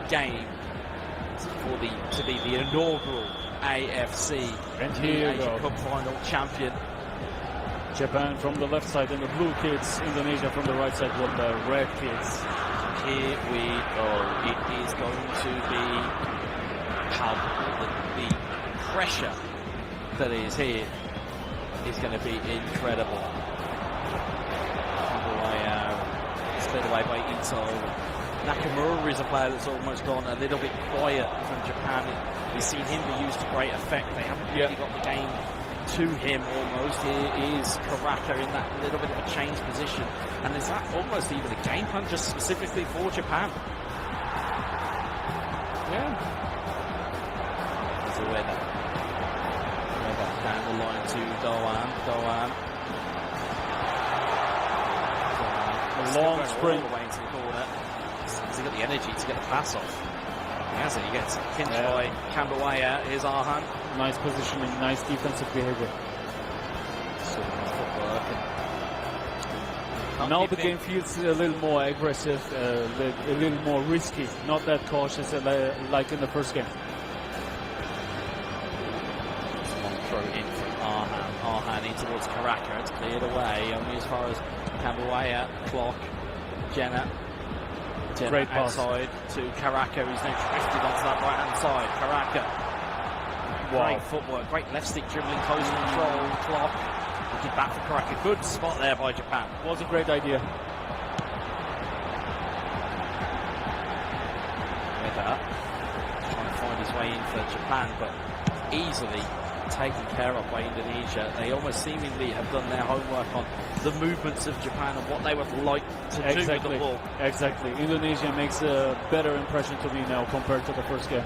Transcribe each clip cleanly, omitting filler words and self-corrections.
game to be the inaugural AFC Asian Cup final champion. Japan from the left side and the blue kids, Indonesia from the right side with the red kids. Here we go. It is going to be palpable. The pressure that is here is going to be incredible. Slid away by Ito. Nakamura is a player that's almost gone a little bit quiet from Japan. We've seen him be used to great effect. They haven't really got the game to him almost. Here is Karaka in that little bit of a changed position. And is that almost even a game plan just specifically for Japan? Yeah. There's a weather. Down the line to Doan. A long sprint. All the way into the corner. Has he got the energy to get the pass off? He has it. He gets pinched by Kambawaya. Here's Arhan. Nice positioning, nice defensive behavior. Now the game feels a little more aggressive, a little more risky, not that cautious like in the first game. Someone throw in from Arhan. Arhan in towards Karaka. It's cleared away, only as far as Kambawaya, Clock, Jenna Great outside to Karaka, who's now drifted onto that right hand side. Karaka. Wow. Great footwork, great left stick dribbling, close control. Clock looking back for Karaka. Good spot there by Japan. Was a great idea. Trying to find his way in for Japan, but easily taken care of by Indonesia. They almost seemingly have done their homework on the movements of Japan and what they would like to do with the ball. Exactly. Indonesia makes a better impression to me now compared to the first game.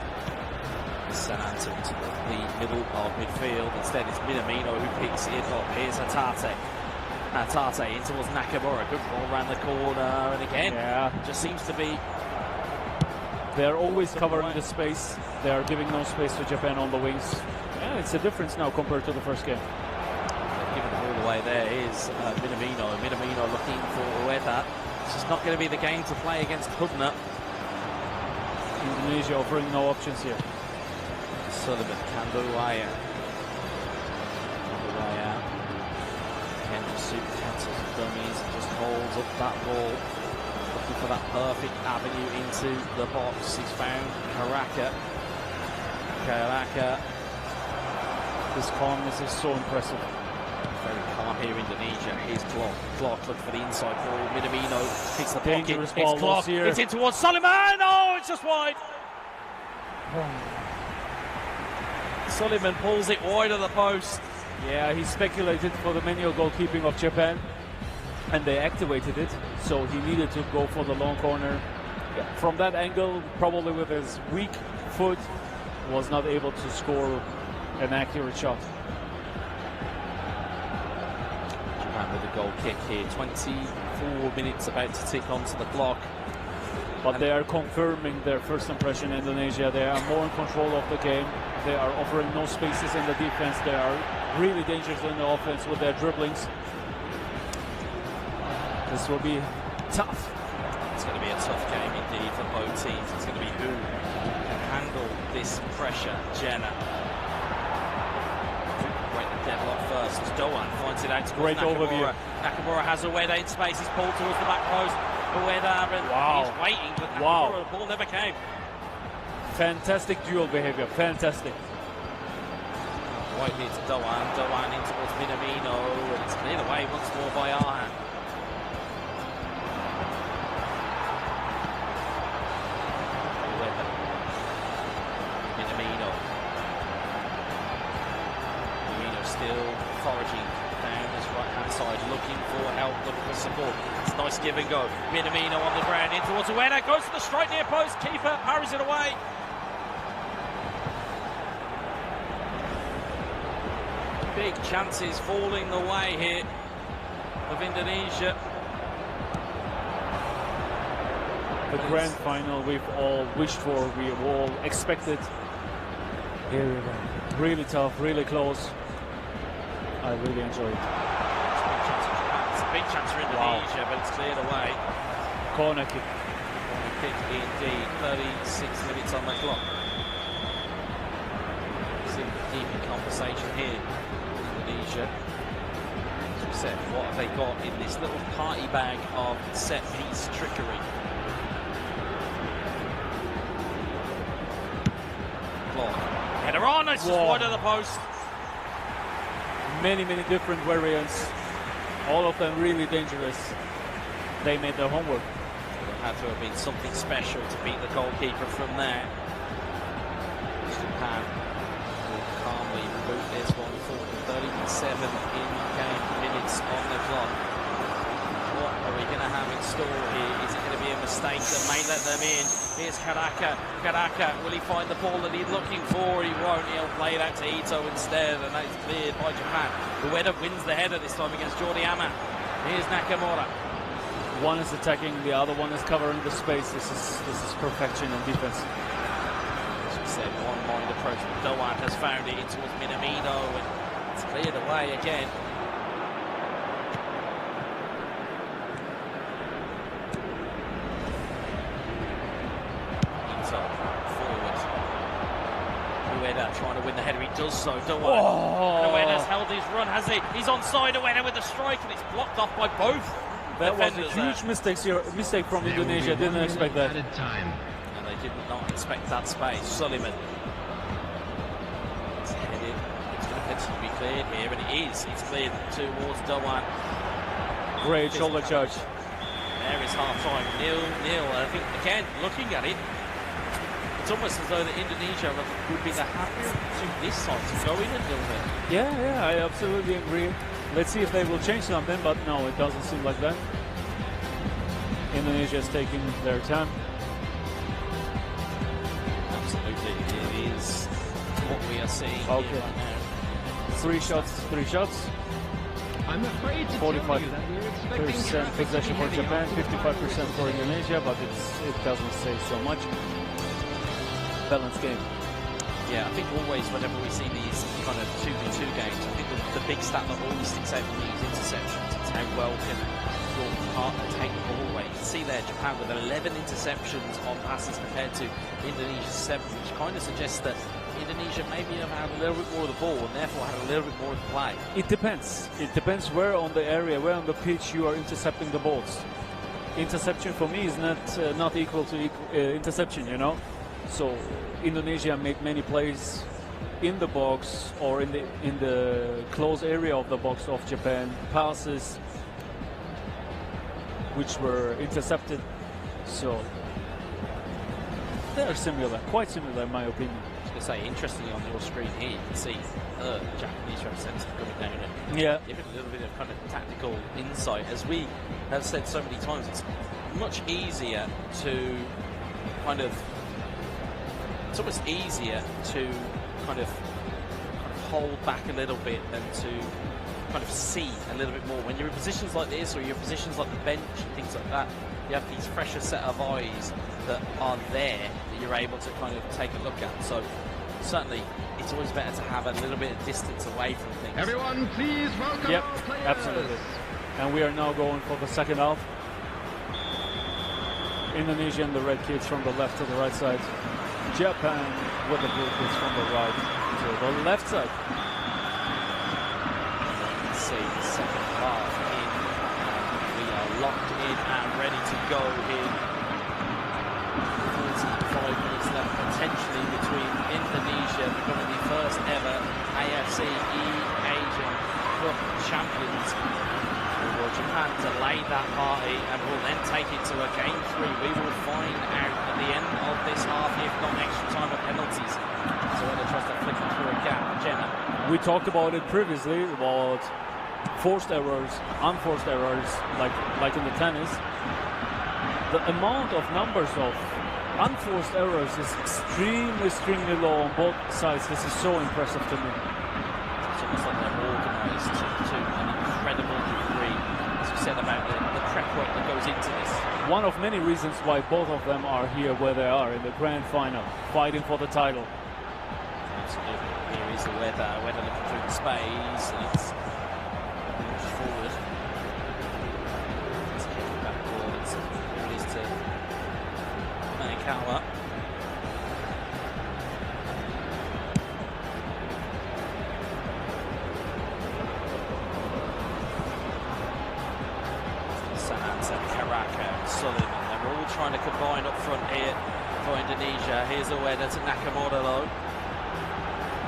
Sent to the middle of midfield. Instead, it's Minamino who picks it up. Here's Hatate. Hatate in towards Nakamura. Good ball around the corner, and again, just seems to be. They're always covering the space. They are giving no space to Japan on the wings. Yeah, it's a difference now compared to the first game. Giving it all the way there is Minamino. Minamino looking for Ueda. It's just not going to be the game to play against Hubner. Indonesia offering no options here. Sullivan, Kambawaya. Again, just super cancels dummies and just holds up that ball. Looking for that perfect avenue into the box. He's found Karaka. This calmness is so impressive. Very calm here, Indonesia. Here's Clock. Clock looking for the inside ball. Minamino picks the Dangerous pocket. ball It's Clock. here. It's in towards Sullivan. Oh, it's just wide. Sullivan pulls it wide of the post. Yeah, he speculated for the manual goalkeeping of Japan, and they activated it, so he needed to go for the long corner. From that angle, probably with his weak foot, was not able to score an accurate shot. Japan with a goal kick here. 24 minutes about to tick onto the clock. But they are confirming their first impression, Indonesia. They are more in control of the game. They are offering no spaces in the defense. They are really dangerous in the offense with their dribblings. This will be tough. It's going to be a tough game indeed for both teams. It's going to be who can handle this pressure. Jenna. Break the deadlock first. Doan finds it out to great Nakamura. overview. Nakamura has Ueda in space. He's pulled towards the back post. Ueda, and he's waiting, but Nakamura, the ball never came. Fantastic dual behavior. Fantastic. Right here to Doan. Doan in towards Minamino, and it's cleared away once more by Arhan. Minamino still foraging down his right-hand side, looking for help, looking for support. It's a nice give and go. Minamino on the ground, in towards Ueda, goes to the straight near post, keeper parries it away. Big chances falling the way here of Indonesia. The grand final we've all wished for, we've all expected. Here we go. Really tough, really close. I really enjoyed it. It's a big chance for Indonesia, but it's cleared away. Corner kick. it indeed. 36 minutes on the clock. See the deep conversation here. Indonesia. As we said, what have they got in this little party bag of set-piece trickery? Header on, it's just wide of the post. Many different variants. All of them really dangerous. They made their homework. It had to have been something special to beat the goalkeeper from there. Japan will calmly boot this one forward. 37 in-game minutes on the clock. What are we going to have in store here? Is it going to be a mistake that may let them in? Here's Karaka. Karaka, will he find the ball that he's looking for? He won't. He'll play it out to Ito instead, and that's cleared by Japan. Ueda wins the header this time against Jordi Ama. Here's Nakamura. One is attacking, the other one is covering the space. This is perfection in defense. As we said, one-mind approach. Doan has found it towards Minamino, and it's cleared away again. Trying to win the header, he does so. Doan. Ueda's held his run, has he? He's onside. Ueda with the strike, and it's blocked off by both. That was a huge mistake from Indonesia. Didn't expect that. And they did not expect that space. Suleiman. It's headed. It's going to potentially be cleared here, and it is. It's cleared towards Doan. Great shoulder charge. There is half time. 0-0. I think again, looking at it, it's almost as though the Indonesia would be the happier to this side to go in and do it. Yeah, I absolutely agree. Let's see if they will change something, but no, it doesn't seem like that. Indonesia is taking their time. Absolutely, it is what we are seeing here right now. Three shots. I'm afraid to 45% possession for Japan, 55% for Indonesia, but it doesn't say so much. Balanced game. Yeah, I think always whenever we see these kind of 2v2 games, I think the big stat that always sticks out for me is interceptions. It's how well can your partner take the ball away. You can see there Japan with 11 interceptions on passes compared to Indonesia's 7, which kind of suggests that Indonesia maybe have had a little bit more of the ball and therefore had a little bit more of the play. It depends. It depends where on the area, where on the pitch you are intercepting the balls. Interception for me is not equal to interception, you know. So Indonesia made many plays in the box or in the close area of the box of Japan, passes which were intercepted. So they're similar, quite similar in my opinion. I was going to say, interestingly on your screen here, you can see the Japanese representative coming down and giving a little bit of kind of tactical insight. As we have said so many times, it's much easier to kind of it's almost easier to kind of hold back a little bit than to kind of see a little bit more. When you're in positions like this or you're in positions like the bench and things like that, you have these fresher set of eyes that are there that you're able to kind of take a look at. So certainly it's always better to have a little bit of distance away from things. Everyone, please welcome our players. Absolutely. And we are now going for the second half. Indonesia and the red kids from the left to the right side. Japan with the blue kids from the right to the left side. Let's see the second half in. We are locked in and ready to go here. 45 minutes left potentially between Indonesia becoming the first ever AFC eASIAN Cup champions. Will Japan delay that party and will then take it to a game 3. We will find out at the end of this half, if not extra time of penalties. So when they tries to flick it through a gap, Jenna. We talked about it previously about forced errors, unforced errors, like in the tennis. The amount of numbers of unforced errors is extremely low on both sides. This is so impressive to me. It's almost like they're organised to an incredible degree, as we said about the prep work that goes into this. One of many reasons why both of them are here where they are in the grand final, fighting for the title. Absolutely. Here is the weather looking through the space, and it's pushed forward. It's kicking back forward. Here it is to Ishikawa. Sananta, Karaka, Sullivan. They're all trying to combine up front here for Indonesia. Here's Ueda to Nakamura though.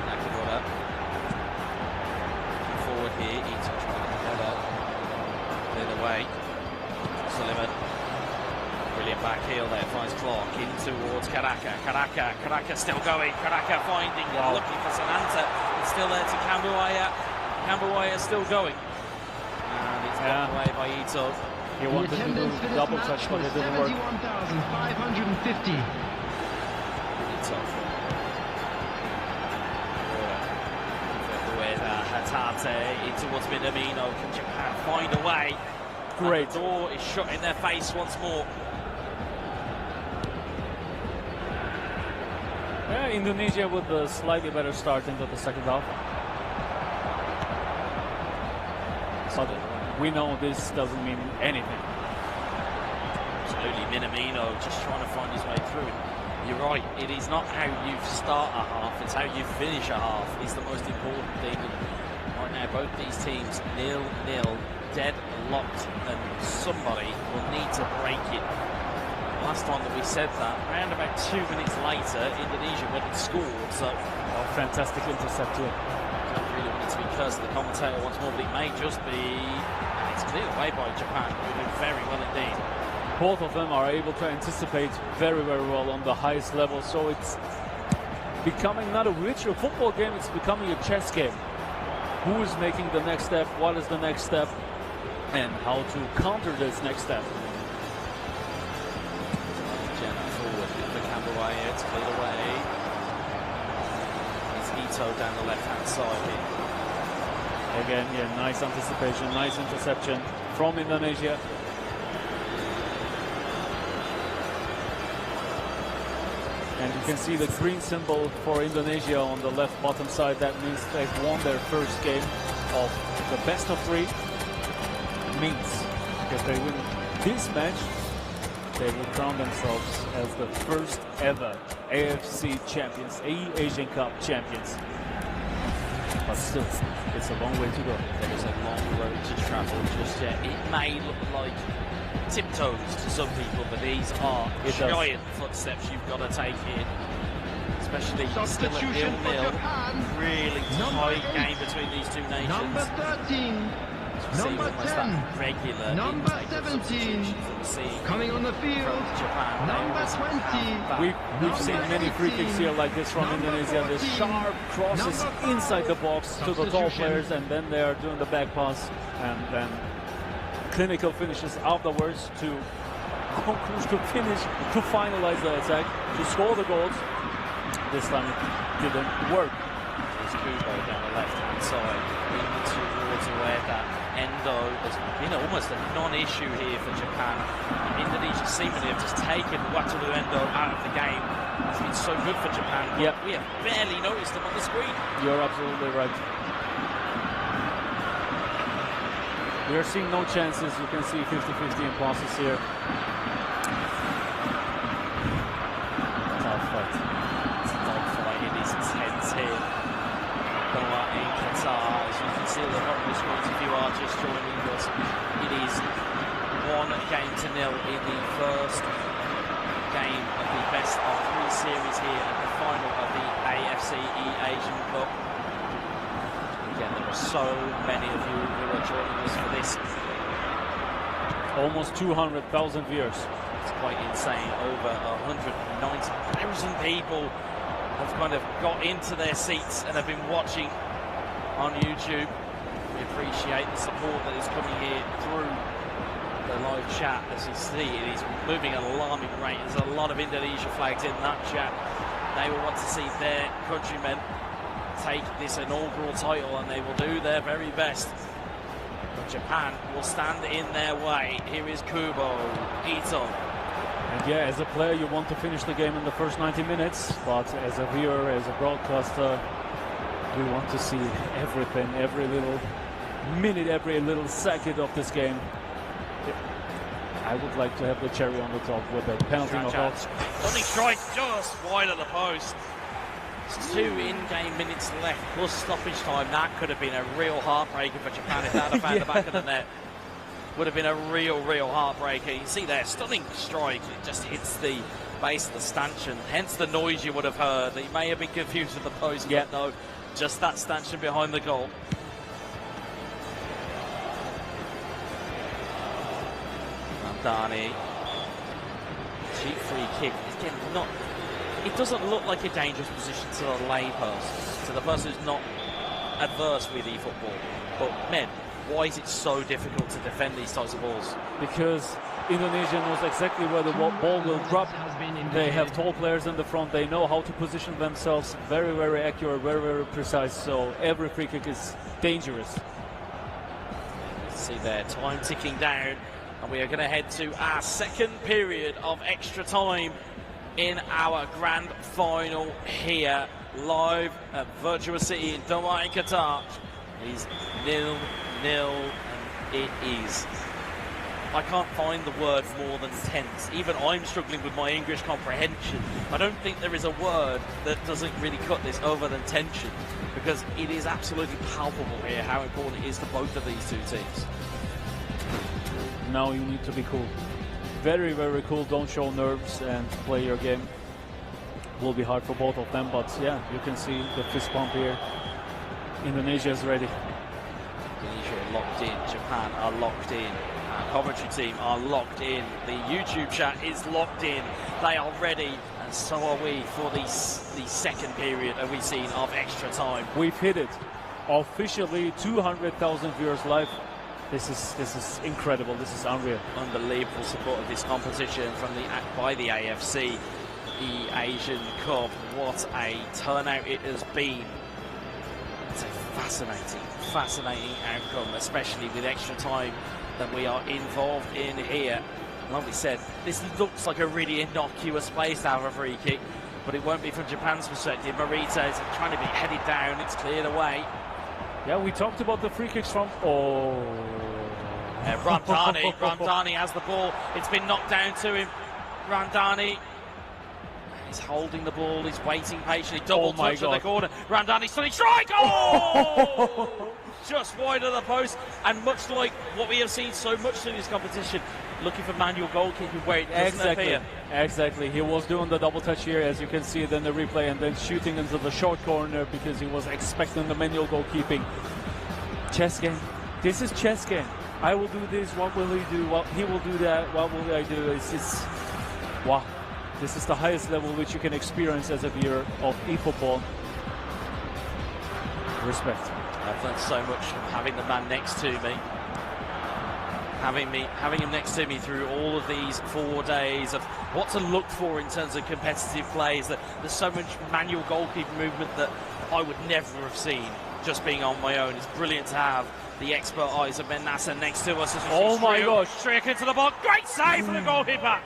Nakamura. Forward here, Ito trying to head up. Cleared away. Sullivan. Brilliant back heel there, finds Clark in towards Karaka. Karaka still going. Karaka finding and looking for Sananta. It's still there to Kambuaya. Kambuaya still going. And it's knocked away by Ito. He wanted to do double touch, but it didn't work. 71,550. Ito. Hatate in towards Minamino. Can Japan find a way? Great. And the door is shut in their face once more. Yeah, Indonesia with a slightly better start into the second half. But we know this doesn't mean anything. Absolutely, Minamino just trying to find his way through. You're right, it is not how you start a half, it's how you finish a half is the most important thing. And right now, both these teams 0-0, dead locked, and somebody will need to break it. Last time that we said that, around about 2 minutes later, Indonesia went and scored, so... Oh, fantastic interceptor. Don't really want it to be cursed. The commentator once more, but it may just be... And it's cleared away by Japan, who did very well indeed. Both of them are able to anticipate very, very well on the highest level, so it's becoming not a virtual football game, it's becoming a chess game. Who is making the next step, what is the next step, and how to counter this next step. Jenna forward for Kambuaya, it's cleared away. It's Ito down the left-hand side here. Again, yeah, nice anticipation, nice interception from Indonesia. And you can see the green symbol for Indonesia on the left bottom side. That means they've won their first game of the best of 3. It means if they win this match, they will crown themselves as the first ever AFC champions, Asian Cup champions. But still, it's a long way to go. There is a long road to travel just yet. It may look like tiptoes to some people, but these are giant footsteps you've got to take here. Especially still at 0-0. Really tight game between these two nations. Number 13. Number 10. Regular Number 17. Coming on the field. Japan. Number 20. We've seen many free kicks here like this from Indonesia. The sharp crosses inside the box to the tall players, and then they are doing the back pass, and then clinical finishes afterwards to finish, to finalize the attack, to score the goals. This time it didn't work. There's Kubo down the left-hand side, in towards where that Endo has been almost a non-issue here for Japan. Indonesia seemingly have just taken Wataru Endo out of the game. It's been so good for Japan, but yep. We have barely noticed them on the screen. You're absolutely right. We are seeing no chances. You can see 50-50 in passes here. Tough fight. It's a dog fight. It is intense here. Doha in Qatar. As you can see at the bottom of the screen, if you are just joining us, it is 1-0 in the first game of the best of 3 series here at the final of the AFC eASIAN Cup. Again, there are so many of you who are joining us for this. Almost 200,000 viewers. It's quite insane. Over 190,000 people have kind of got into their seats and have been watching on YouTube. We appreciate the support that is coming here through the live chat. As you see, it is moving at an alarming rate. There's a lot of Indonesia flags in that chat. They will want to see their countrymen take this inaugural title, and they will do their very best. But Japan will stand in their way. Here is Kubo, Ito. And yeah, as a player, you want to finish the game in the first 90 minutes, but as a viewer, as a broadcaster, we want to see everything, every little minute, every little second of this game. I would like to have the cherry on the top with a penalty knockout. Stunning strike just wide of the post. It's 2 in-game minutes left plus stoppage time. That could have been a real heartbreaker for Japan if that had found the back of the net. Would have been a real heartbreaker. You see there, stunning strike. It just hits the base of the stanchion. Hence the noise you would have heard. He may have been confused with the post, but no, just that stanchion behind the goal. Dani, cheap free kick. Again, it doesn't look like a dangerous position to the layperson, to the person who's not adverse with eFootball. But men, why is it so difficult to defend these types of balls? Because Indonesia knows exactly where the ball will drop. They have tall players in the front. They know how to position themselves. Very accurate, very precise. So every free kick is dangerous. See there, time ticking down. And we are going to head to our second period of extra time in our grand final here, live at Virtua City in Doha in Qatar. It is 0-0, and it is. I can't find the word more than tense. Even I'm struggling with my English comprehension. I don't think there is a word that doesn't really cut this over than tension, because it is absolutely palpable here how important it is to both of these two teams. Now you need to be cool. Very cool. Don't show nerves and play your game. Will be hard for both of them, but yeah, you can see the fist pump here. Indonesia is ready. Indonesia are locked in. Japan are locked in. Our commentary team are locked in. The YouTube chat is locked in. They are ready, and so are we for the second period, have we seen, of extra time. We've hit it. Officially 200,000 viewers live. This is incredible. This is unreal. Unbelievable support of this competition by the AFC, the Asian Cup. What a turnout it has been. It's a fascinating outcome, especially with extra time that we are involved in here. Like we said, this looks like a really innocuous place to have a free kick, but it won't be from Japan's perspective. Morita is trying to be headed down. It's cleared away. Yeah, we talked about the free kicks from... Ramdani has the ball. It's been knocked down to him. Ramdani, he's holding the ball. He's waiting patiently. Double touch in the corner. Ramdani, stunning strike! Oh! Just wide of the post. And much like what we have seen so much through this competition, looking for manual goalkeeping where it doesn't appear. Exactly. He was doing the double touch here, as you can see it in the replay, and then shooting into the short corner because he was expecting the manual goalkeeping. Chess game. This is chess game. I will do this. What will he do? What he will do that. What will I do? It's wow. This is the highest level which you can experience as a viewer of eFootball. Respect. I've learned so much from having the man next to me. Having him next to me through all of these 4 days of what to look for in terms of competitive plays. That there's so much manual goalkeeping movement that I would never have seen just being on my own. It's brilliant to have the expert eyes of Ben Nasser next to us. As oh my gosh! Straight into the box. Great save for the goalkeeper.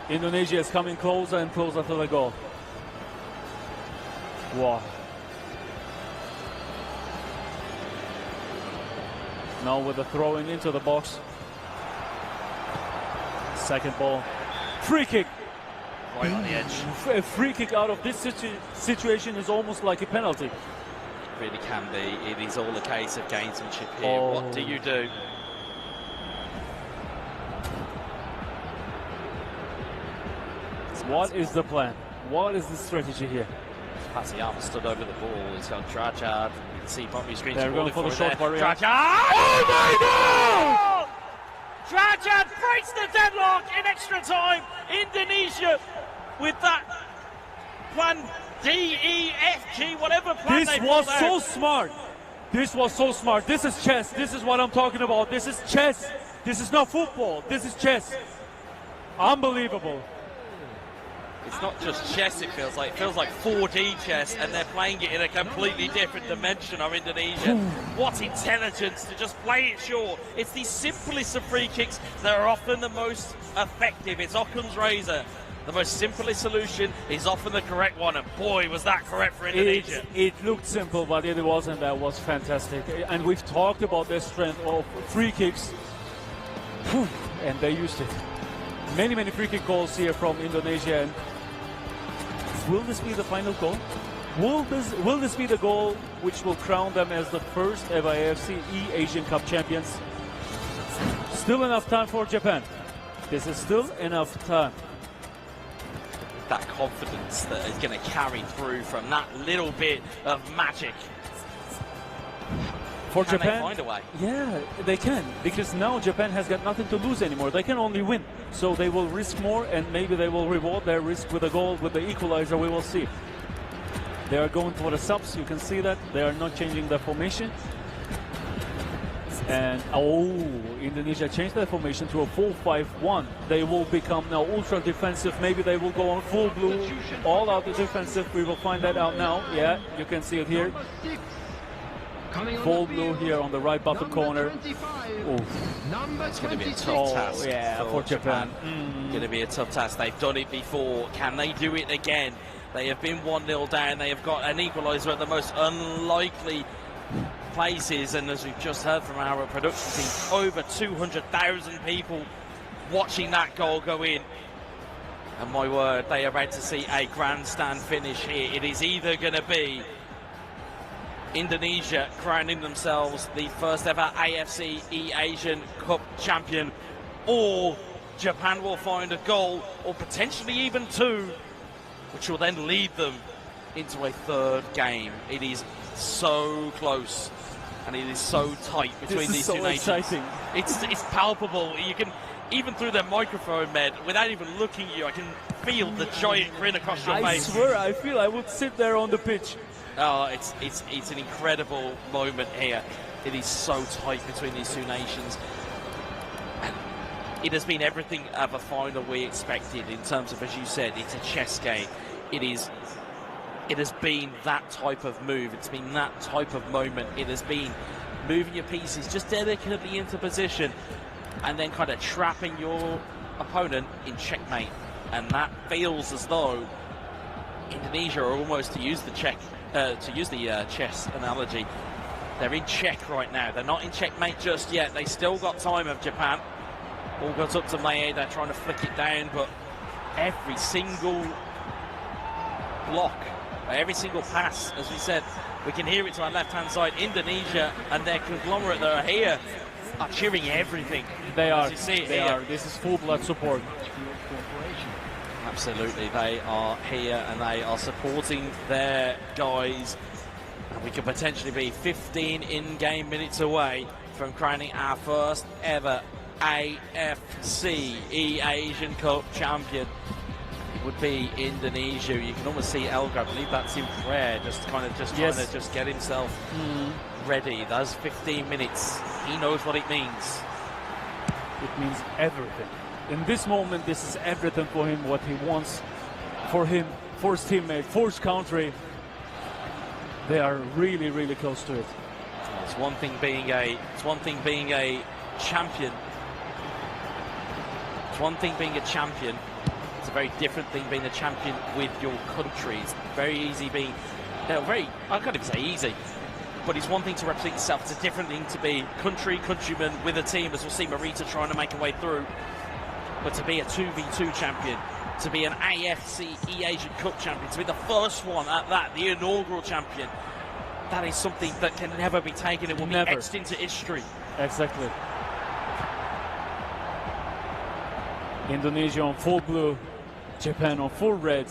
Indonesia is coming closer and closer to the goal. Wow. Now with the throwing into the box. Second ball. Free kick. Right on the edge. A free kick out of this situation is almost like a penalty. It really can be. It is all a case of gamesmanship here. Oh. What do you do? What is the plan? What is the strategy here? Pasiyama stood over the ball. He's got Drajad. You can see bottom of your screen. They're going for the short variant. Drajad! Oh my God! Drajad breaks the deadlock in extra time. Indonesia with that plan D, E, F, G, whatever plan this was so smart. This was so smart. This is chess. This is what I'm talking about. This is chess. This is not football. This is chess. Unbelievable. It's not just chess, it feels like 4D chess, and they're playing it in a completely different dimension of Indonesia. What intelligence to just play it short. It's the simplest of free kicks that are often the most effective. It's Occam's razor. The most simplest solution is often the correct one, and boy, was that correct for Indonesia. It looked simple, but it wasn't. That was fantastic. And we've talked about the strength of free kicks. Whew, and they used it. Many, many free kick goals here from Indonesia. And will this be the final goal? Will this be the goal which will crown them as the first ever AFC eASIAN Cup champions? Still enough time for Japan. This is still enough time. That confidence that is going to carry through from that little bit of magic. For Can Japan, they find a way? Yeah, they can, because now Japan has got nothing to lose anymore. They can only win, so they will risk more, and maybe they will reward their risk with a goal, with the equalizer. We will see. They are going for the subs. You can see that they are not changing their formation. And Indonesia changed their formation to a 4-5-1. They will become now ultra defensive. Maybe they will go on full blue, all out defensive. We will find that out now. Yeah, you can see it here. Full blue here on the right bottom corner. It's going to be a tough task for Japan. Going to be a tough task. They've done it before. Can they do it again? They have been 1-0 down. They have got an equaliser at the most unlikely places, and as we've just heard from our production team, over 200,000 people watching that goal go in. And my word, they are about to see a grandstand finish here. It is either going to be Indonesia crowning themselves the first ever AFC eASIAN Cup champion, or Japan will find a goal, or potentially even two, which will then lead them into a third game. It is so close, and it is so tight between these two nations. Exciting. It's palpable. You can, even through their microphone, Med, without even looking at you, I can feel the giant grin across your face. I swear, I feel I would sit there on the pitch. Oh, it's an incredible moment here. It is so tight between these two nations. And it has been everything of a final we expected in terms of, as you said, it's a chess game. It has been that type of move. It's been that type of moment. It has been moving your pieces just delicately into position and then kind of trapping your opponent in checkmate. And that feels as though Indonesia are almost, to use the chess analogy, they're in check right now. They're not in checkmate just yet. They still got time of Japan. All goes up to Maeda, trying to flick it down, but every single block, every single pass, as we said, we can hear it to our left-hand side. Indonesia and their conglomerate that are here are cheering everything. They are. You see it they here. are. This is full-blood support. Absolutely, they are here and they are supporting their guys. And we could potentially be 15 in-game minutes away from crowning our first ever AFC eASIAN Cup champion. It would be Indonesia. You can almost see Elgar, I believe that's in prayer, just trying to get himself ready. Those 15 minutes, he knows what it means. It means everything. In this moment, this is everything for him, what he wants for him, for his teammate, for his country. They are really, really close to it. It's one thing being a champion. It's one thing being a champion. It's a very different thing being a champion with your country. It's very easy being, I can't even say easy, but it's one thing to represent yourself. It's a different thing to be countryman with a team, as we'll see Marita trying to make her way through. But to be a 2v2 champion, to be an AFC eASIAN Cup champion, to be the first one at that, the inaugural champion, that is something that can never be taken. It will be etched into history. Exactly. Indonesia on full blue, Japan on full red.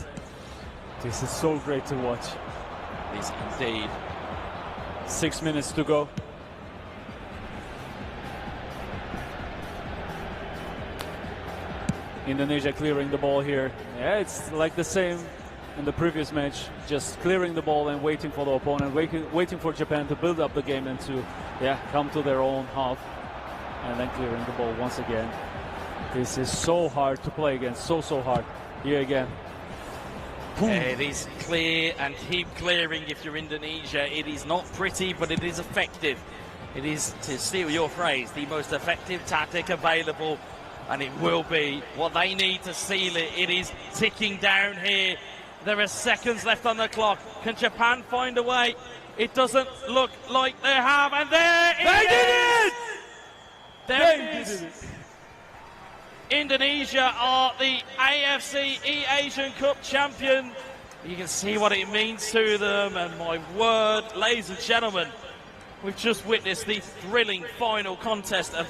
This is so great to watch. It is indeed. 6 minutes to go. Indonesia clearing the ball here. Yeah, it's like the same in the previous match, just clearing the ball and waiting for the opponent, waiting for Japan to build up the game and to come to their own half, and then clearing the ball once again. This is so hard to play against, so hard. Here again. It is clear and keep clearing if you're Indonesia. It is not pretty, but it is effective. It is, to steal your phrase, the most effective tactic available, and it will be what they need to seal it. It is ticking down here. There are seconds left on the clock. Can Japan find a way? It doesn't look like they have, and there it is! There it is! Indonesia are the AFC eASIAN Cup champion. You can see what it means to them, and my word, ladies and gentlemen, we've just witnessed the thrilling final contest of